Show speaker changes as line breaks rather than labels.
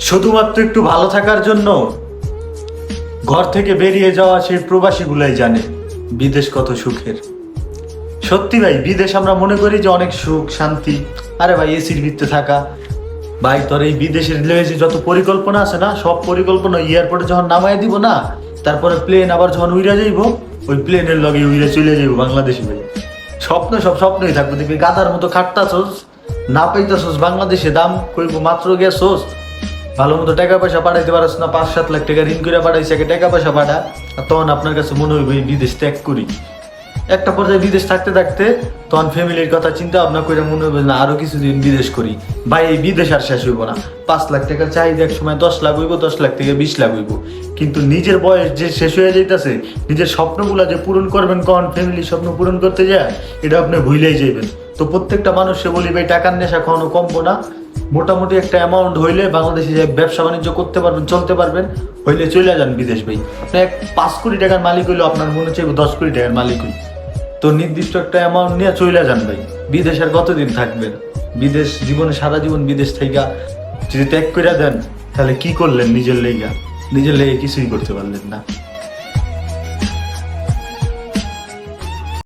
শুধুমাত্র একটু ভালো থাকার জন্য ঘর থেকে বেরিয়ে যাওয়া সেই প্রবাসীগুলাই জানে বিদেশ কত সুখের। সত্যি ভাই, বিদেশ আমরা মনে করি যে অনেক সুখ শান্তি। আরে ভাই, এসির ভিতরে থাকা। ভাই তোর এই বিদেশের লেগেছে যত পরিকল্পনা আছে না, সব পরিকল্পনা এয়ারপোর্টে যখন নামাই দিব না, তারপরে প্লেন আবার যখন উইরা যাইব, ওই প্লেনের লগে উইরা চলে যাইব বাংলাদেশে। ভাই স্বপ্ন, সব স্বপ্নই থাকবে। দেখবি গাধার মতো খাটতাছোস, না পাইতাছোস বাংলাদেশে, দাম কইব মাত্র গেছোস, ভালো মতো টাকা পয়সা পাঠাইতে পারছ না, 5-7 লাখ টাকা ঋণ করে পাঠাইছে, টাকা পয়সা পাঠা, আর তখন আপনার কাছে মনে হইব এই বিদেশ ত্যাগ করি। একটা পর্যায়ে বিদেশ থাকতে থাকতে তখন ফ্যামিলির কথা চিন্তা ভাবনা করে মনে হবে না আরো কিছুদিন বিদেশ করি। ভাই এই বিদেশ আর শেষ হইব না। 5 লাখ টাকার চাহিদা এক সময় 10 লাখ হইব, 10 লাখ থেকে 20 লাখ হইব। কিন্তু নিজের বয়স যে শেষ হয়ে যাইতেছে, নিজের স্বপ্নগুলা যে পূরণ করবেন, কখন ফ্যামিলির স্বপ্ন পূরণ করতে যায় এটা আপনি ভুলেই যাইবেন। তো প্রত্যেকটা মানুষকে বলি ভাই, টাকার নেশা কখনো কমবো না। মোটামুটি একটা অ্যামাউন্ট হইলে বাংলাদেশে যে ব্যবসা বাণিজ্য করতে পারবেন, চলতে পারবেন, হইলে চলে যান বিদেশ। ভাই আপনি 5 কোটি টাকার মালিক হইলেও আপনার মনে হচ্ছে 10 কোটি টাকার মালিক হই। তো নির্দিষ্ট একটা অ্যামাউন্ট নিয়ে চলে যান ভাই। বিদেশ আর কতদিন থাকবেন? বিদেশ জীবনে সারা জীবন বিদেশ থেকে যদি ত্যাগ করে দেন, তাহলে কি করলেন নিজের লেগা? নিজের লেগে কিছুই করতে পারলেন না।